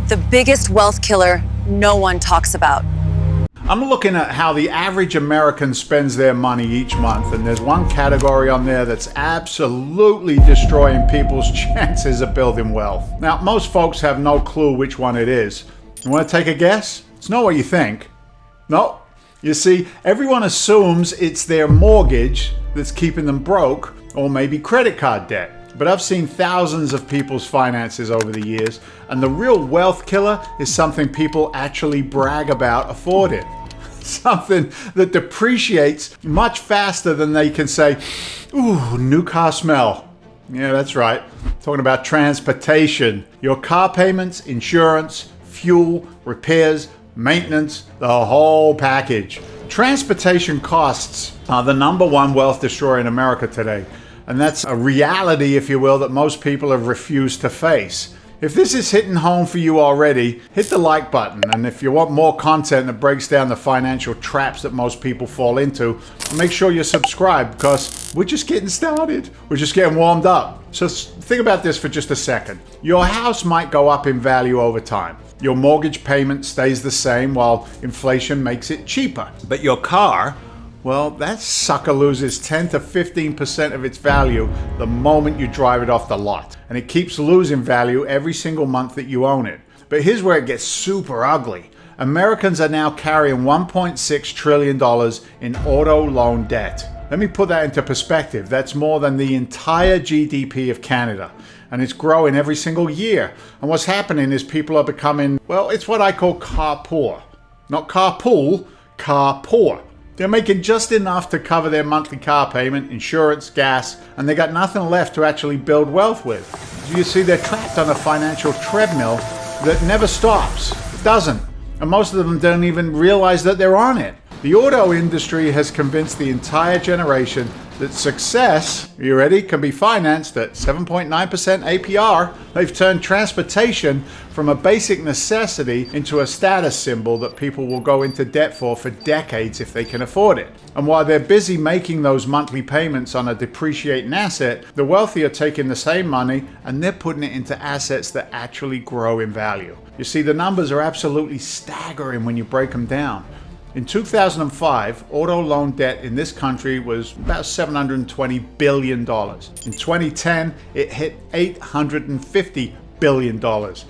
the biggest wealth killer no one talks about. I'm looking at how the average American spends their money each month, and there's one category on there that's absolutely destroying people's chances of building wealth. Now, most folks have no clue which one it is. You want to take a guess? It's not what you think. No. You see, everyone assumes it's their mortgage that's keeping them broke, or maybe credit card debt. But I've seen thousands of people's finances over the years, and the real wealth killer is something people actually brag about affording. Something that depreciates much faster than they can say, ooh, new car smell. Yeah, that's right. Talking about transportation. Your car payments, insurance, fuel, repairs, maintenance, the whole package. Transportation costs are the number one wealth destroyer in America today. And that's a reality, if you will, that most people have refused to face. If this is hitting home for you already, hit the like button. And if you want more content that breaks down the financial traps that most people fall into, make sure you're subscribed, because we're just getting started. We're just getting warmed up. So think about this for just a second. Your house might go up in value over time. Your mortgage payment stays the same while inflation makes it cheaper. But your car, well, that sucker loses 10 to 15% of its value the moment you drive it off the lot. And it keeps losing value every single month that you own it. But here's where it gets super ugly. Americans are now carrying $1.6 trillion in auto loan debt. Let me put that into perspective. That's more than the entire GDP of Canada. And it's growing every single year. And what's happening is people are becoming, well, it's what I call car poor. Not carpool, car poor. They're making just enough to cover their monthly car payment, insurance, gas, and they got nothing left to actually build wealth with. You see, they're trapped on a financial treadmill that never stops. It doesn't. And most of them don't even realize that they're on it. The auto industry has convinced the entire generation that success, you ready, can be financed at 7.9% APR. They've turned transportation from a basic necessity into a status symbol that people will go into debt for decades if they can afford it. And while they're busy making those monthly payments on a depreciating asset, the wealthy are taking the same money and they're putting it into assets that actually grow in value. You see, the numbers are absolutely staggering when you break them down. In 2005, auto loan debt in this country was about $720 billion. In 2010, it hit $850 billion.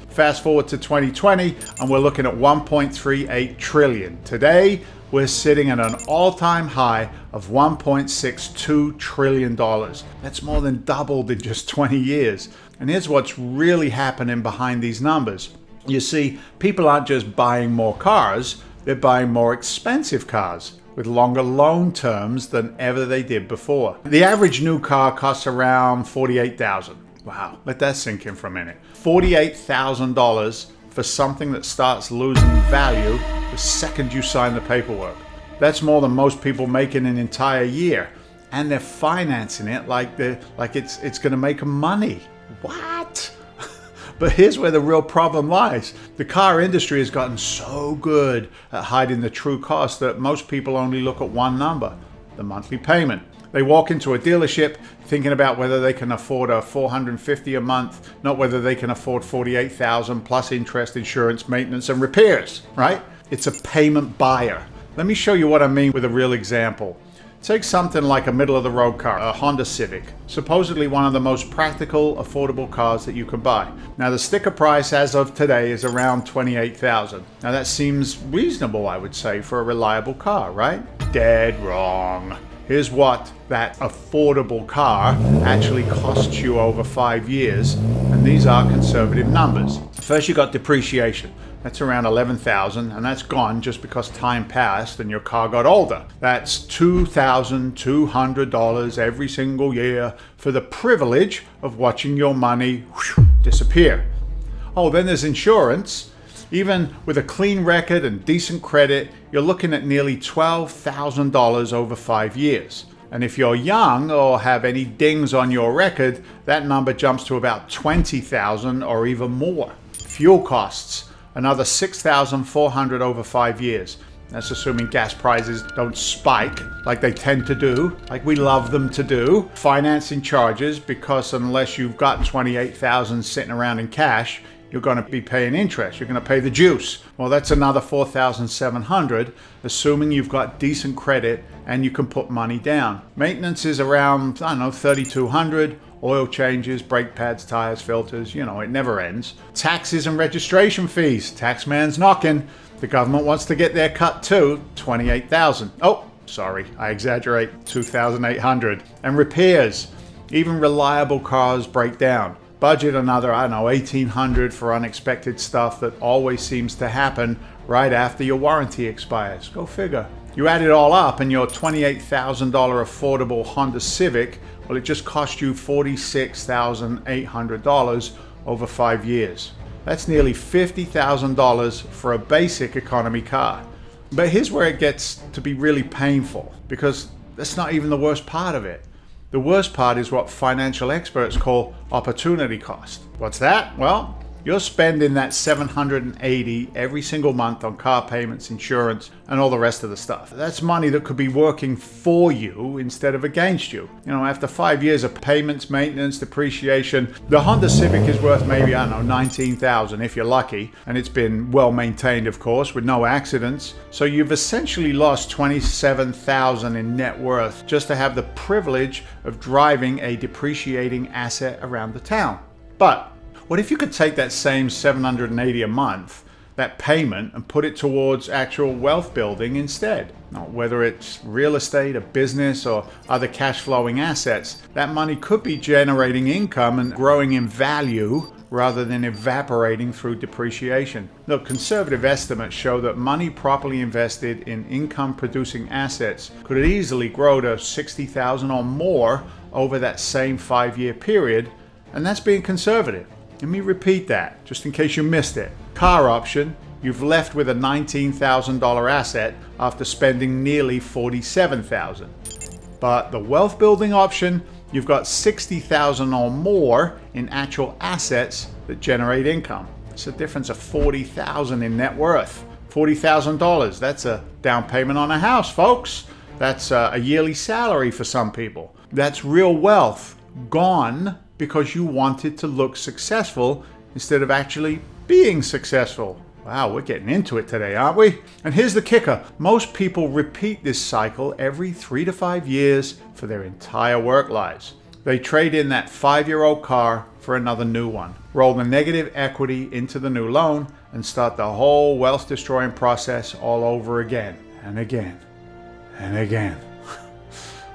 Fast forward to 2020, and we're looking at $1.38 trillion. Today, we're sitting at an all-time high of $1.62 trillion. That's more than doubled in just 20 years. And here's what's really happening behind these numbers. You see, people aren't just buying more cars, they're buying more expensive cars with longer loan terms than ever they did before. The average new car costs around $48,000. Wow, let that sink in for a minute. $48,000 for something that starts losing value the second you sign the paperwork. That's more than most people make in an entire year. And they're financing it like it's going to make them money. What? But here's where the real problem lies. The car industry has gotten so good at hiding the true cost that most people only look at one number, the monthly payment. They walk into a dealership thinking about whether they can afford a $450 a month, not whether they can afford $48,000 plus interest, insurance, maintenance, and repairs, right? It's a payment buyer. Let me show you what I mean with a real example. Take something like a middle-of-the-road car, a Honda Civic, supposedly one of the most practical, affordable cars that you can buy. Now, the sticker price as of today is around $28,000. Now, that seems reasonable, I would say, for a reliable car, right? Dead wrong. Here's what that affordable car actually costs you over 5 years, and these are conservative numbers. First, you got depreciation. That's around $11,000, and that's gone just because time passed and your car got older. That's $2,200 every single year for the privilege of watching your money disappear. Oh, then there's insurance. Even with a clean record and decent credit, you're looking at nearly $12,000 over 5 years. And if you're young or have any dings on your record, that number jumps to about $20,000 or even more. Fuel costs, another $6,400 over 5 years. That's assuming gas prices don't spike like they tend to do, like we love them to do. Financing charges, because unless you've got $28,000 sitting around in cash, you're going to be paying interest. You're going to pay the juice. Well, that's another $4,700, assuming you've got decent credit and you can put money down. Maintenance is around, I don't know, $3,200. Oil changes, brake pads, tires, filters, it never ends. Taxes and registration fees. Taxman's knocking. The government wants to get their cut too. $28,000. Oh, sorry, I exaggerate. $2,800. And repairs. Even reliable cars break down. Budget another, I don't know, $1,800 for unexpected stuff that always seems to happen right after your warranty expires. Go figure. You add it all up and your $28,000 affordable Honda Civic, well, it just cost you $46,800 over 5 years. That's nearly $50,000 for a basic economy car. But here's where it gets to be really painful, because that's not even the worst part of it. The worst part is what financial experts call opportunity cost. What's that? Well, you're spending that $780 every single month on car payments, insurance, and all the rest of the stuff. That's money that could be working for you instead of against you. After 5 years of payments, maintenance, depreciation, the Honda Civic is worth maybe, I don't know, $19,000 if you're lucky, and it's been well maintained, of course, with no accidents. So you've essentially lost $27,000 in net worth just to have the privilege of driving a depreciating asset around the town. But what if you could take that same $780 a month, that payment, and put it towards actual wealth building instead? Now, whether it's real estate, a business, or other cash flowing assets, that money could be generating income and growing in value rather than evaporating through depreciation. Look, conservative estimates show that money properly invested in income producing assets could easily grow to $60,000 or more over that same 5-year period, and that's being conservative. Let me repeat that, just in case you missed it. Car option, you've left with a $19,000 asset after spending nearly $47,000. But the wealth building option, you've got $60,000 or more in actual assets that generate income. It's a difference of $40,000 in net worth. $40,000, that's a down payment on a house, folks. That's a yearly salary for some people. That's real wealth gone because you wanted to look successful instead of actually being successful. Wow, we're getting into it today, aren't we? And here's the kicker. Most people repeat this cycle every 3 to 5 years for their entire work lives. They trade in that 5-year-old car for another new one, roll the negative equity into the new loan, and start the whole wealth-destroying process all over again and again and again.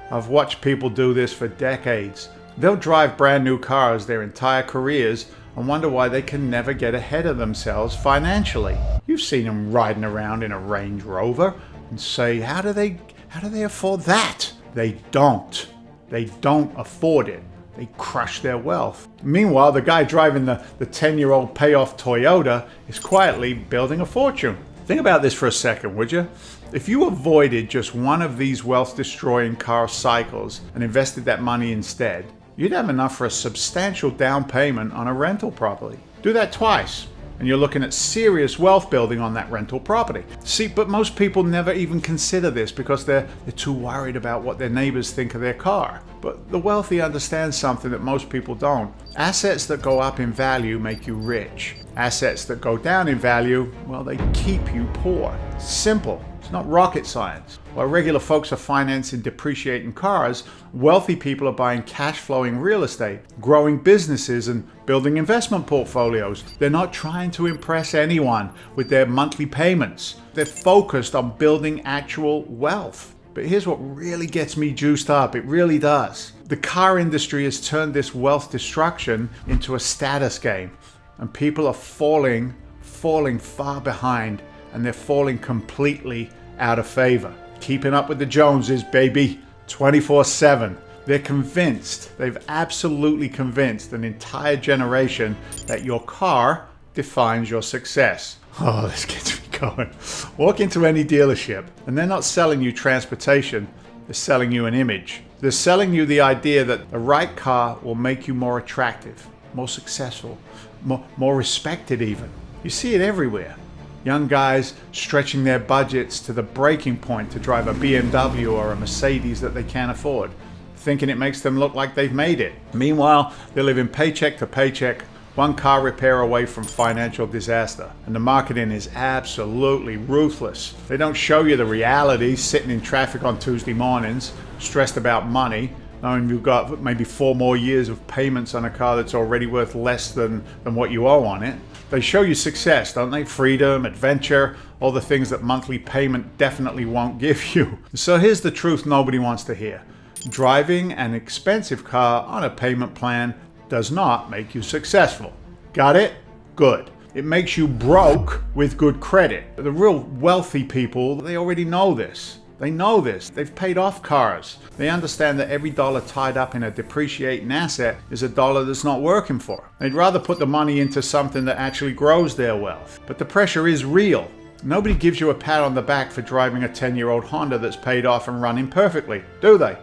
I've watched people do this for decades. They'll drive brand new cars their entire careers and wonder why they can never get ahead of themselves financially. You've seen them riding around in a Range Rover and say, how do they afford that? They don't. They don't afford it. They crush their wealth. Meanwhile, the guy driving the 10-year-old payoff Toyota is quietly building a fortune. Think about this for a second, would you? If you avoided just one of these wealth-destroying car cycles and invested that money instead, you'd have enough for a substantial down payment on a rental property. Do that twice, and you're looking at serious wealth building on that rental property. See, but most people never even consider this because they're too worried about what their neighbors think of their car. But the wealthy understand something that most people don't. Assets that go up in value make you rich. Assets that go down in value, well, they keep you poor. Simple. It's not rocket science. While regular folks are financing depreciating cars, wealthy people are buying cash-flowing real estate, growing businesses, and building investment portfolios. They're not trying to impress anyone with their monthly payments. They're focused on building actual wealth. But here's what really gets me juiced up. It really does. The car industry has turned this wealth destruction into a status game, and people are falling far behind, and they're falling completely out of favor. Keeping up with the Joneses, baby, 24/7. They're convinced, they've absolutely convinced an entire generation that your car defines your success. Oh, this gets me going. Walk into any dealership, and they're not selling you transportation, they're selling you an image. They're selling you the idea that the right car will make you more attractive, more successful, more respected even. You see it everywhere. Young guys stretching their budgets to the breaking point to drive a BMW or a Mercedes that they can't afford, thinking it makes them look like they've made it. Meanwhile, they're living paycheck to paycheck, one car repair away from financial disaster. And the marketing is absolutely ruthless. They don't show you the reality, sitting in traffic on Tuesday mornings, stressed about money, knowing you've got maybe 4 more years of payments on a car that's already worth less than what you owe on it. They show you success, don't they? Freedom, adventure, all the things that monthly payment definitely won't give you. So here's the truth nobody wants to hear. Driving an expensive car on a payment plan does not make you successful. Got it? Good. It makes you broke with good credit. The real wealthy people, they already know this. They know this. They've paid off cars. They understand that every dollar tied up in a depreciating asset is a dollar that's not working for them. They'd rather put the money into something that actually grows their wealth. But the pressure is real. Nobody gives you a pat on the back for driving a 10-year-old Honda that's paid off and running perfectly, do they?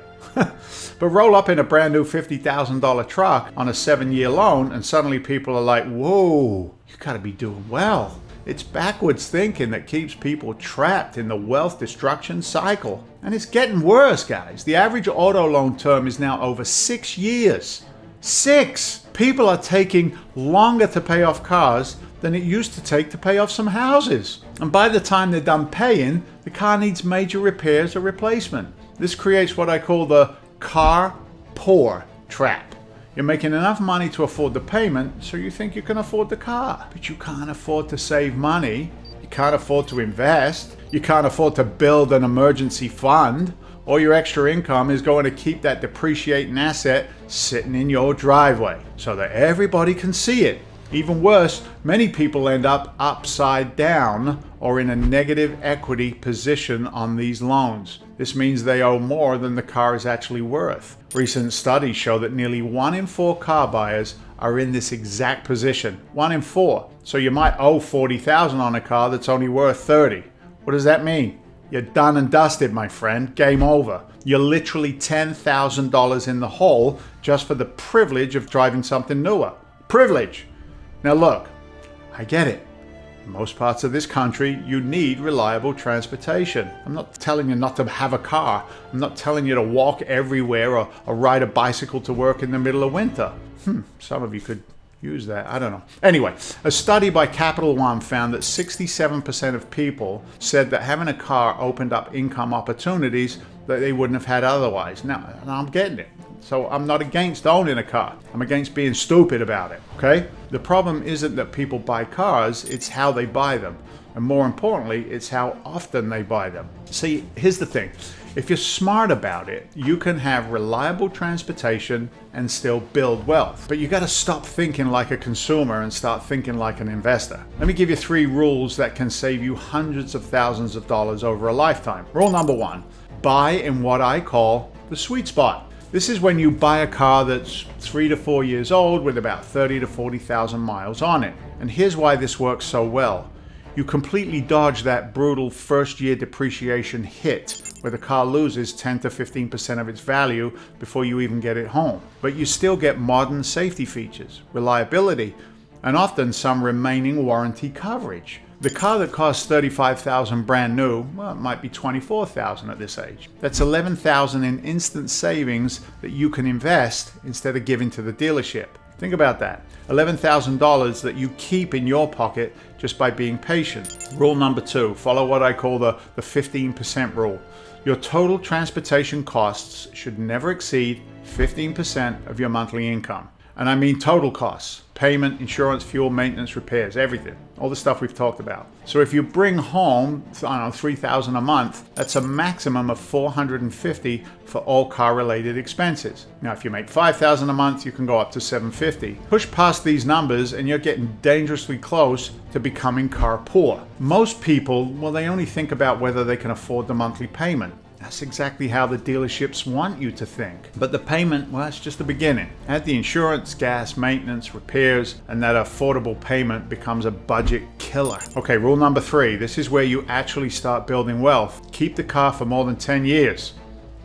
But roll up in a brand new $50,000 truck on a 7-year loan and suddenly people are like, whoa, you gotta be doing well. It's backwards thinking that keeps people trapped in the wealth destruction cycle. And it's getting worse, guys. The average auto loan term is now over 6 years. 6! People are taking longer to pay off cars than it used to take to pay off some houses. And by the time they're done paying, the car needs major repairs or replacement. This creates what I call the car poor trap. You're making enough money to afford the payment, so you think you can afford the car. But you can't afford to save money. You can't afford to invest. You can't afford to build an emergency fund. All your extra income is going to keep that depreciating asset sitting in your driveway so that everybody can see it. Even worse, many people end up upside down or in a negative equity position on these loans. This means they owe more than the car is actually worth. Recent studies show that nearly 1 in 4 car buyers are in this exact position. 1 in 4. So you might owe $40,000 on a car that's only worth $30,000. What does that mean? You're done and dusted, my friend. Game over. You're literally $10,000 in the hole just for the privilege of driving something newer. Privilege. Now look, I get it. In most parts of this country, you need reliable transportation. I'm not telling you not to have a car. I'm not telling you to walk everywhere or ride a bicycle to work in the middle of winter. Some of you could use that. I don't know. Anyway, a study by Capital One found that 67% of people said that having a car opened up income opportunities that they wouldn't have had otherwise. Now I'm getting it. So I'm not against owning a car. I'm against being stupid about it, okay? The problem isn't that people buy cars, it's how they buy them. And more importantly, it's how often they buy them. See, here's the thing. If you're smart about it, you can have reliable transportation and still build wealth. But you got to stop thinking like a consumer and start thinking like an investor. Let me give you 3 rules that can save you hundreds of thousands of dollars over a lifetime. Rule number 1, buy in what I call the sweet spot. This is when you buy a car that's 3 to 4 years old with about 30 to 40,000 miles on it. And here's why this works so well. You completely dodge that brutal first-year depreciation hit where the car loses 10 to 15% of its value before you even get it home. But you still get modern safety features, reliability, and often some remaining warranty coverage. The car that costs $35,000 brand new, well, it might be $24,000 at this age. That's $11,000 in instant savings that you can invest instead of giving to the dealership. Think about that. $11,000 that you keep in your pocket just by being patient. Rule number 2, follow what I call the 15% rule. Your total transportation costs should never exceed 15% of your monthly income. And I mean total costs, payment, insurance, fuel, maintenance, repairs, everything, all the stuff we've talked about. So if you bring home, I don't know, $3,000 a month, that's a maximum of $450 for all car-related expenses. Now, if you make $5,000 a month, you can go up to $750. Push past these numbers and you're getting dangerously close to becoming car poor. Most people, well, they only think about whether they can afford the monthly payment. That's exactly how the dealerships want you to think. But the payment, well, it's just the beginning. Add the insurance, gas, maintenance, repairs, and that affordable payment becomes a budget killer. Okay, rule number 3. This is where you actually start building wealth. Keep the car for more than 10 years.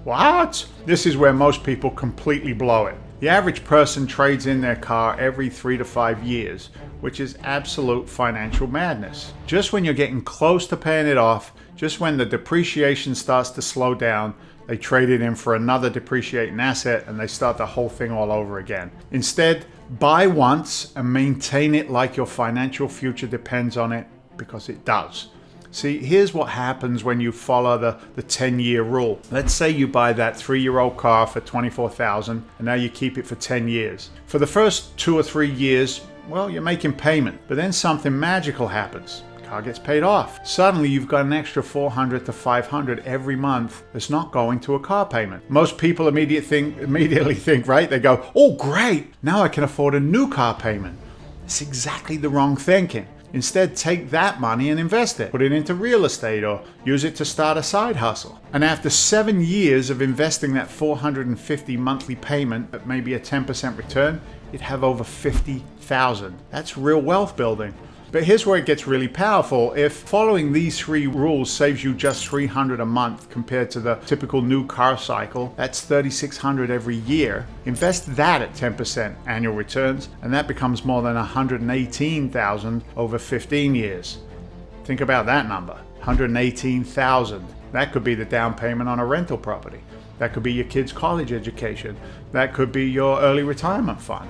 What? This is where most people completely blow it. The average person trades in their car every 3 to 5 years, which is absolute financial madness. Just when you're getting close to paying it off, just when the depreciation starts to slow down, they trade it in for another depreciating asset and they start the whole thing all over again. Instead, Buy once and maintain it like your financial future depends on it, because it does. See, here's what happens when you follow the 10-year rule. Let's say you buy that 3-year-old car for $24,000 and now you keep it for 10 years. For the first 2 or 3 years, well, you're making payment, but then something magical happens. Car gets paid off. Suddenly you've got an extra $400 to $500 every month that's not going to a car payment. Most people immediately think, right? They go, oh great, now I can afford a new car payment. It's exactly the wrong thinking. Instead, take that money and invest it. Put it into real estate or use it to start a side hustle. And after 7 years of investing that $450 monthly payment at maybe a 10% return, you'd have over $50,000. That's real wealth building. But here's where it gets really powerful. If following these 3 rules saves you just $300 a month compared to the typical new car cycle, that's $3,600 every year. Invest that at 10% annual returns, and that becomes more than $118,000 over 15 years. Think about that number, $118,000. That could be the down payment on a rental property. That could be your kid's college education. That could be your early retirement fund.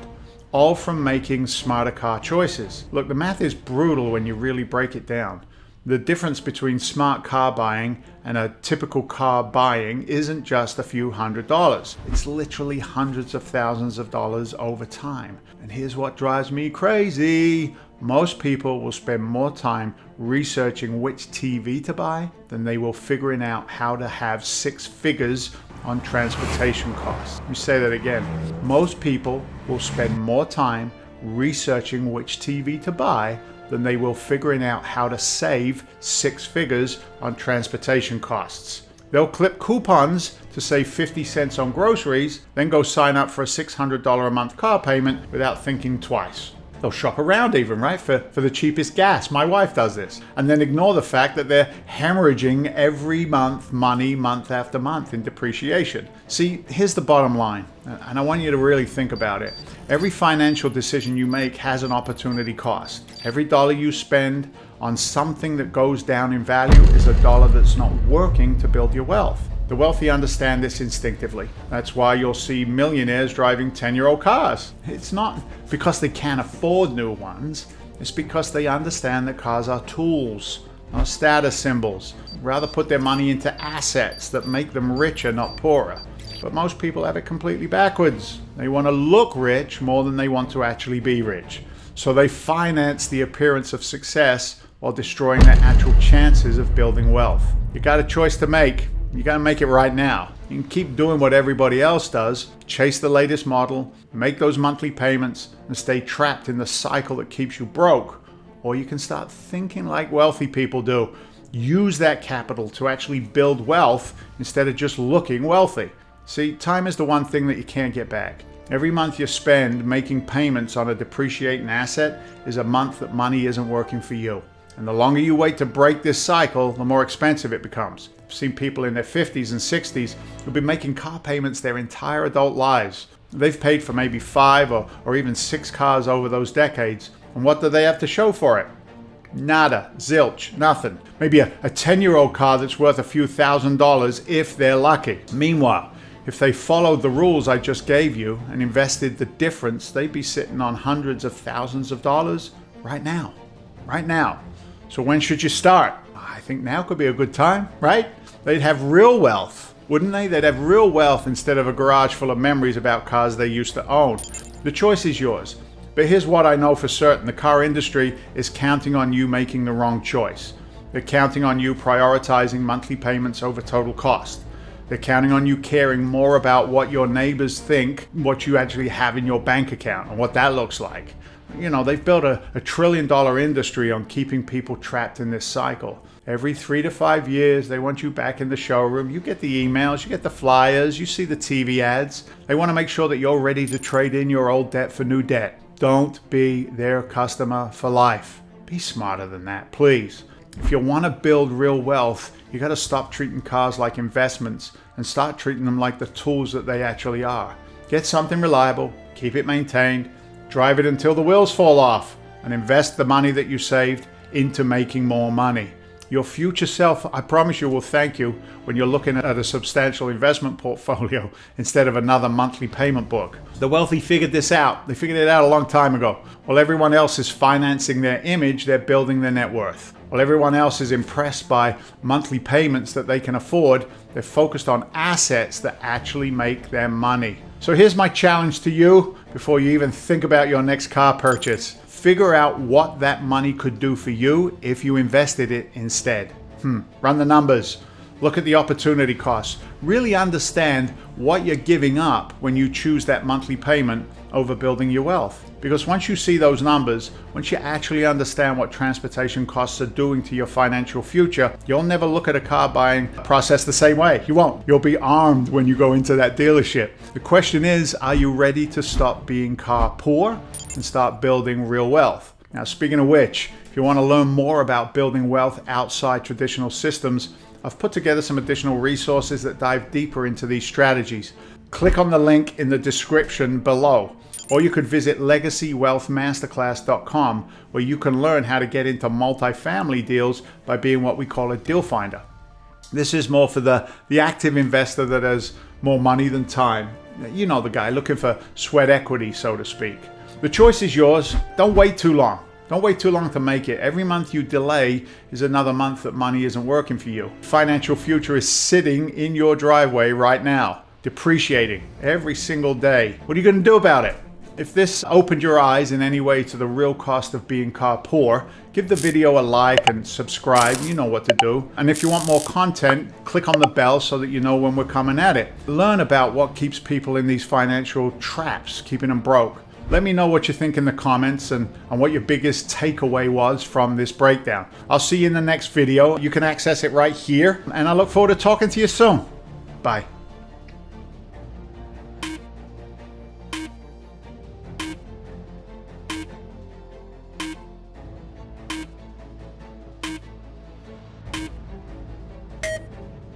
All from making smarter car choices. Look, the math is brutal when you really break it down. The difference between smart car buying and a typical car buying isn't just a few $100s. It's literally hundreds of thousands of dollars over time. And here's what drives me crazy. Most people will spend more time researching which TV to buy than they will figuring out how to have 6 figures on transportation costs. Let me say that again. Most people will spend more time researching which TV to buy than they will figuring out how to save 6 figures on transportation costs. They'll clip coupons to save 50 cents on groceries, then go sign up for a $600 a month car payment without thinking twice. They'll shop around even, right, for the cheapest gas. My wife does this. And then ignore the fact that they're hemorrhaging every month money month after month in depreciation. See, here's the bottom line, and I want you to really think about it. Every financial decision you make has an opportunity cost. Every dollar you spend on something that goes down in value is a dollar that's not working to build your wealth. The wealthy understand this instinctively. That's why you'll see millionaires driving 10-year-old cars. It's not because they can't afford new ones. It's because they understand that cars are tools, not status symbols. Rather put their money into assets that make them richer, not poorer. But most people have it completely backwards. They want to look rich more than they want to actually be rich. So they finance the appearance of success while destroying their actual chances of building wealth. You got a choice to make. You gotta make it right now. You can keep doing what everybody else does, chase the latest model, make those monthly payments, and stay trapped in the cycle that keeps you broke. Or you can start thinking like wealthy people do. Use that capital to actually build wealth instead of just looking wealthy. See, time is the one thing that you can't get back. Every month you spend making payments on a depreciating asset is a month that money isn't working for you. And the longer you wait to break this cycle, the more expensive it becomes. I've seen people in their 50s and 60s who've been making car payments their entire adult lives. They've paid for maybe 5 or even 6 cars over those decades. And what do they have to show for it? Nada, zilch, nothing. Maybe a 10-year-old car that's worth a few $1,000s if they're lucky. Meanwhile, if they followed the rules I just gave you and invested the difference, they'd be sitting on hundreds of thousands of dollars right now. Right now. So when should you start? I think now could be a good time, right? They'd have real wealth, wouldn't they? They'd have real wealth instead of a garage full of memories about cars they used to own. The choice is yours. But here's what I know for certain. The car industry is counting on you making the wrong choice. They're counting on you prioritizing monthly payments over total cost. They're counting on you caring more about what your neighbors think, what you actually have in your bank account, and what that looks like. You know, they've built a $1 trillion industry on keeping people trapped in this cycle. Every 3 to 5 years, they want you back in the showroom. You get the emails, you get the flyers, you see the TV ads. They want to make sure that you're ready to trade in your old debt for new debt. Don't be their customer for life. Be smarter than that, please. If you want to build real wealth, you got to stop treating cars like investments and start treating them like the tools that they actually are. Get something reliable, keep it maintained, drive it until the wheels fall off, and invest the money that you saved into making more money. Your future self, I promise you, will thank you when you're looking at a substantial investment portfolio instead of another monthly payment book. The wealthy figured this out. They figured it out a long time ago. While everyone else is financing their image, they're building their net worth. While everyone else is impressed by monthly payments that they can afford, they're focused on assets that actually make them money. So here's my challenge to you before you even think about your next car purchase. Figure out what that money could do for you if you invested it instead. Run the numbers. Look at the opportunity costs. Really understand what you're giving up when you choose that monthly payment over building your wealth. Because once you see those numbers, once you actually understand what transportation costs are doing to your financial future, you'll never look at a car buying process the same way. You won't. You'll be armed when you go into that dealership. The question is, are you ready to stop being car poor and start building real wealth? Now, speaking of which, if you want to learn more about building wealth outside traditional systems, I've put together some additional resources that dive deeper into these strategies. Click on the link in the description below. Or you could visit legacywealthmasterclass.com, where you can learn how to get into multifamily deals by being what we call a deal finder. This is more for the active investor that has more money than time. You know the guy looking for sweat equity, so to speak. The choice is yours. Don't wait too long. Don't wait too long to make it. Every month you delay is another month that money isn't working for you. Financial future is sitting in your driveway right now, depreciating every single day. What are you going to do about it? If this opened your eyes in any way to the real cost of being car poor, give the video a like and subscribe. You know what to do. And if you want more content, click on the bell so that you know when we're coming at it. Learn about what keeps people in these financial traps, keeping them broke. Let me know what you think in the comments and what your biggest takeaway was from this breakdown. I'll see you in the next video. You can access it right here, and I look forward to talking to you soon. Bye.